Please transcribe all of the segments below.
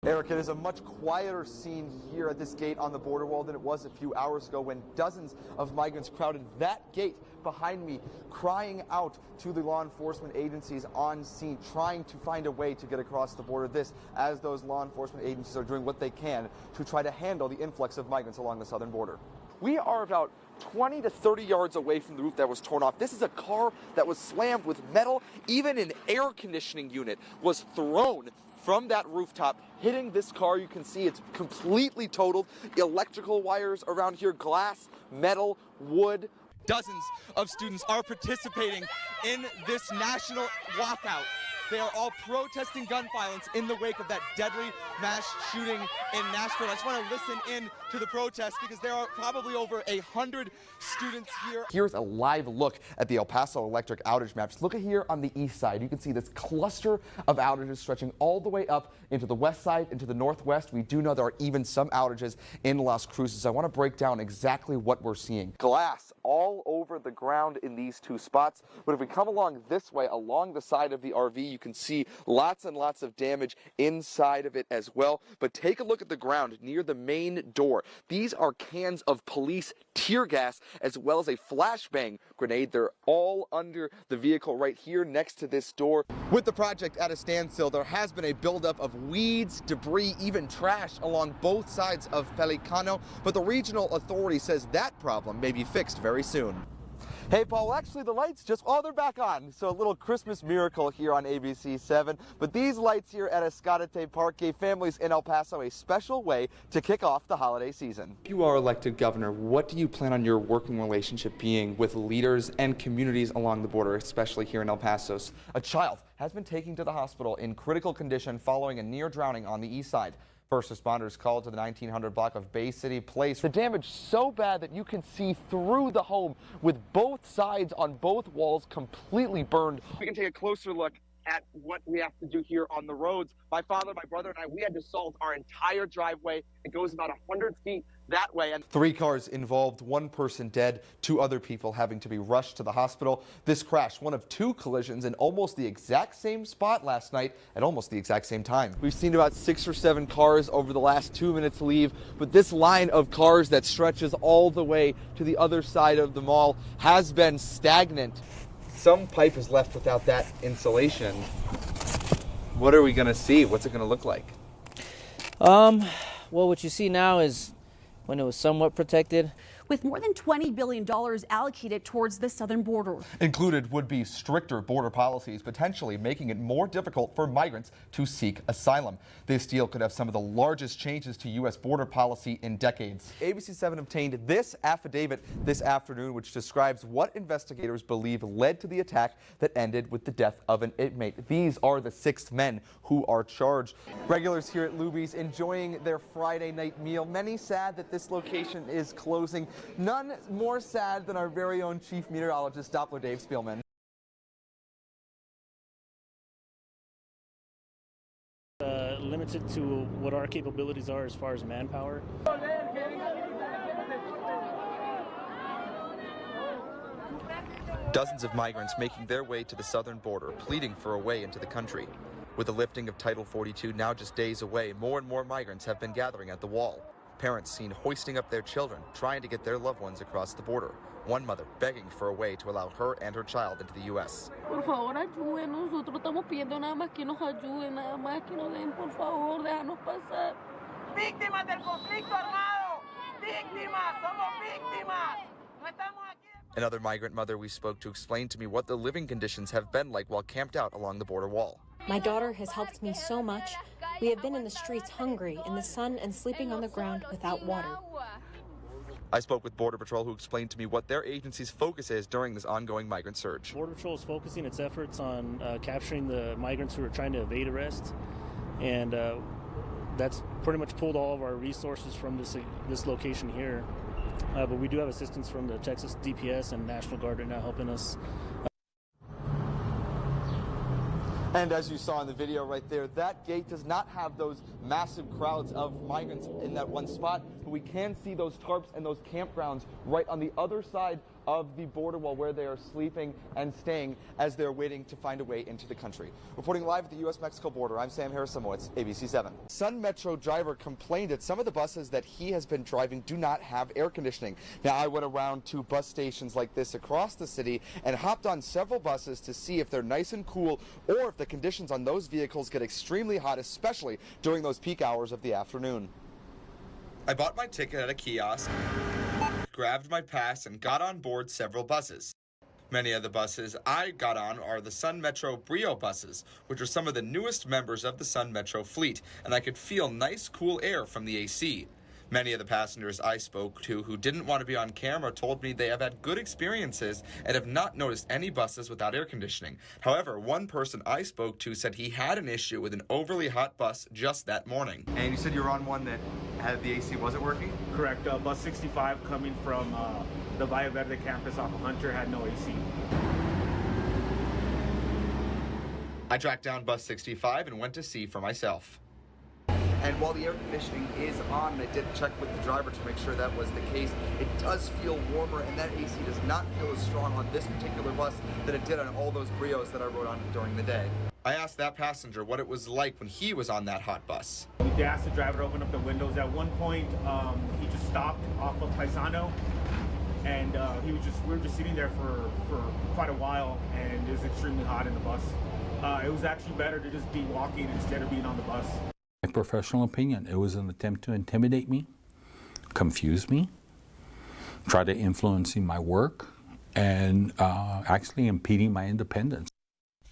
Eric, it is a much quieter scene here at this gate on the border wall than it was a few hours ago when dozens of migrants crowded that gate behind me, crying out to the law enforcement agencies on scene, trying to find a way to get across the border. This, as those law enforcement agencies are doing what they can to try to handle the influx of migrants along the southern border. We are about 20 to 30 yards away from the roof that was torn off. This is a car that was slammed with metal. Even an air conditioning unit was thrown from that rooftop, hitting this car. You can see it's completely totaled. Electrical wires around here, glass, metal, wood. Dozens of students are participating in this national walkout. They are all protesting gun violence in the wake of that deadly mass shooting in Nashville. I just want to listen in to the protest because there are probably over 100 students here. Here's a live look at the El Paso electric outage maps. Look at here on the east side. You can see this cluster of outages stretching all the way up into the west side, into the northwest. We do know there are even some outages in Las Cruces. I want to break down exactly what we're seeing. Glass all over the ground in these two spots. But if we come along this way, along the side of the RV, you can see lots and lots of damage inside of it as well. But take a look at the ground near the main door. These are cans of police tear gas as well as a flashbang grenade. They're all under the vehicle right here next to this door. With the project at a standstill, there has been a buildup of weeds, debris, even trash along both sides of Pelicano, but the regional authority says that problem may be fixed very soon. Hey, Paul, actually the lights they're back on. So a little Christmas miracle here on ABC 7. But these lights here at Escalante Park gave families in El Paso a special way to kick off the holiday season. If you are elected governor, what do you plan on your working relationship being with leaders and communities along the border, especially here in El Paso? A child has been taken to the hospital in critical condition following a near drowning on the east side. First responders called to the 1900 block of Bay City Place. The damage so bad that you can see through the home with both sides on both walls completely burned. We can take a closer look at what we have to do here on the roads. My father, my brother, and I, we had to salt our entire driveway. It goes about 100 feet that way. And 3 cars involved, 1 person dead, 2 other people having to be rushed to the hospital. This crash, one of 2 collisions in almost the exact same spot last night at almost the exact same time. We've seen about 6 or 7 cars over the last 2 minutes leave, but this line of cars that stretches all the way to the other side of the mall has been stagnant. Some pipe is left without that insulation. What are we going to see? What's it going to look like? Well, what you see now is when it was somewhat protected. With more than $20 billion allocated towards the southern border. Included would be stricter border policies, potentially making it more difficult for migrants to seek asylum. This deal could have some of the largest changes to U.S. border policy in decades. ABC 7 obtained this affidavit this afternoon, which describes what investigators believe led to the attack that ended with the death of an inmate. These are the 6 men who are charged. Regulars here at Luby's enjoying their Friday night meal. Many sad that this location is closing. None more sad than our very own chief meteorologist, Doppler Dave Spielman. Limited to what our capabilities are as far as manpower. Dozens of migrants making their way to the southern border, pleading for a way into the country. With the lifting of Title 42 now just days away, more and more migrants have been gathering at the wall. Parents seen hoisting up their children, trying to get their loved ones across the border. One mother begging for a way to allow her and her child into the U.S. Por favor, ayúdenos. Nosotros estamos pidiendo nada más que nos ayuden, nada más que nos den, por favor, déjanos pasar. Víctimas del conflicto armado. Víctimas, somos víctimas. No estamos aquí. Another migrant mother we spoke to explained to me what the living conditions have been like while camped out along the border wall. My daughter has helped me so much. We have been in the streets hungry, in the sun, and sleeping on the ground without water. I spoke with Border Patrol, who explained to me what their agency's focus is during this ongoing migrant surge. Border Patrol is focusing its efforts on capturing the migrants who are trying to evade arrest, and that's pretty much pulled all of our resources from this location here. But we do have assistance from the Texas DPS and National Guard right now helping us. And as you saw in the video right there, that gate does not have those massive crowds of migrants in that one spot, but we can see those tarps and those campgrounds right on the other side of the border wall where they are sleeping and staying as they're waiting to find a way into the country. Reporting live at the U.S.-Mexico border, I'm Sam Harasimowicz, ABC 7. Sun Metro driver complained that some of the buses that he has been driving do not have air conditioning. Now, I went around to bus stations like this across the city and hopped on several buses to see if they're nice and cool or if the conditions on those vehicles get extremely hot, especially during those peak hours of the afternoon. I bought my ticket at a kiosk, grabbed my pass, and got on board several buses. Many of the buses I got on are the Sun Metro Brio buses, which are some of the newest members of the Sun Metro fleet, and I could feel nice, cool air from the AC. Many of the passengers I spoke to who didn't want to be on camera told me they have had good experiences and have not noticed any buses without air conditioning. However, one person I spoke to said he had an issue with an overly hot bus just that morning. And you said you were on one that had the AC wasn't working? Correct. Bus 65 coming from the Valle Verde campus off of Hunter had no AC. I tracked down bus 65 and went to see for myself. And while the air conditioning is on, and I did check with the driver to make sure that was the case, it does feel warmer, and that AC does not feel as strong on this particular bus than it did on all those Brios that I rode on during the day. I asked that passenger what it was like when he was on that hot bus. We asked the driver to open up the windows. At one point, he just stopped off of Paisano, and we were just sitting there for quite a while, and it was extremely hot in the bus. It was actually better to just be walking instead of being on the bus. My professional opinion, it was an attempt to intimidate me, confuse me, try to influence my work, and actually impeding my independence.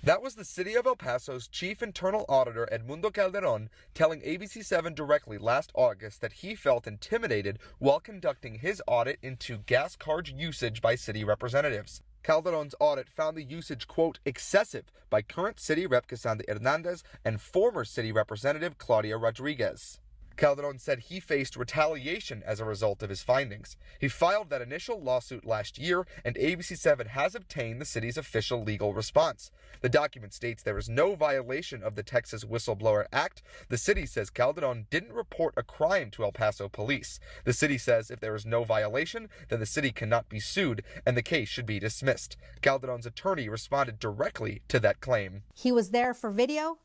That was the city of El Paso's chief internal auditor, Edmundo Calderon, telling ABC 7 directly last August that he felt intimidated while conducting his audit into gas card usage by city representatives. Calderon's audit found the usage, quote, excessive by current city rep Cassandra Hernandez and former city representative Claudia Rodriguez. Calderon said he faced retaliation as a result of his findings. He filed that initial lawsuit last year, and ABC 7 has obtained the city's official legal response. The document states there is no violation of the Texas Whistleblower Act. The city says Calderon didn't report a crime to El Paso police. The city says if there is no violation, then the city cannot be sued, and the case should be dismissed. Calderon's attorney responded directly to that claim. He was there for video.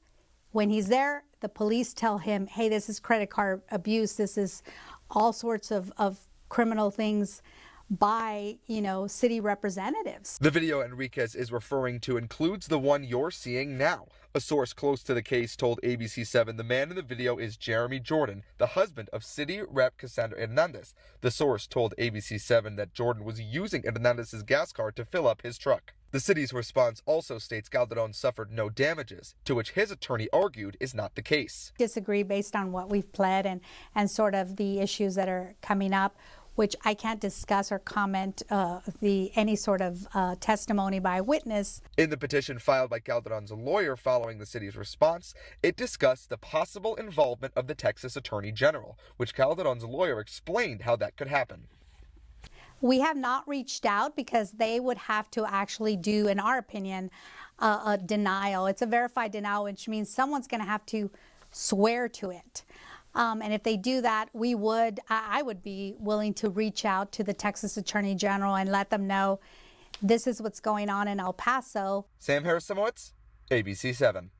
When he's there, the police tell him, hey, this is credit card abuse. This is all sorts of criminal things by, city representatives. The video Enriquez is referring to includes the one you're seeing now. A source close to the case told ABC 7 the man in the video is Jeremy Jordan, the husband of city rep Cassandra Hernandez. The source told ABC 7 that Jordan was using Hernandez's gas card to fill up his truck. The city's response also states Calderon suffered no damages, to which his attorney argued is not the case. Disagree based on what we've pled and sort of the issues that are coming up, which I can't discuss or comment any sort of testimony by a witness. In the petition filed by Calderon's lawyer following the city's response, it discussed the possible involvement of the Texas Attorney General, which Calderon's lawyer explained how that could happen. We have not reached out because they would have to actually do, in our opinion, a denial. It's a verified denial, which means someone's going to have to swear to it. And if they do that, I would be willing to reach out to the Texas Attorney General and let them know this is what's going on in El Paso. Sam Harasimowicz, ABC 7.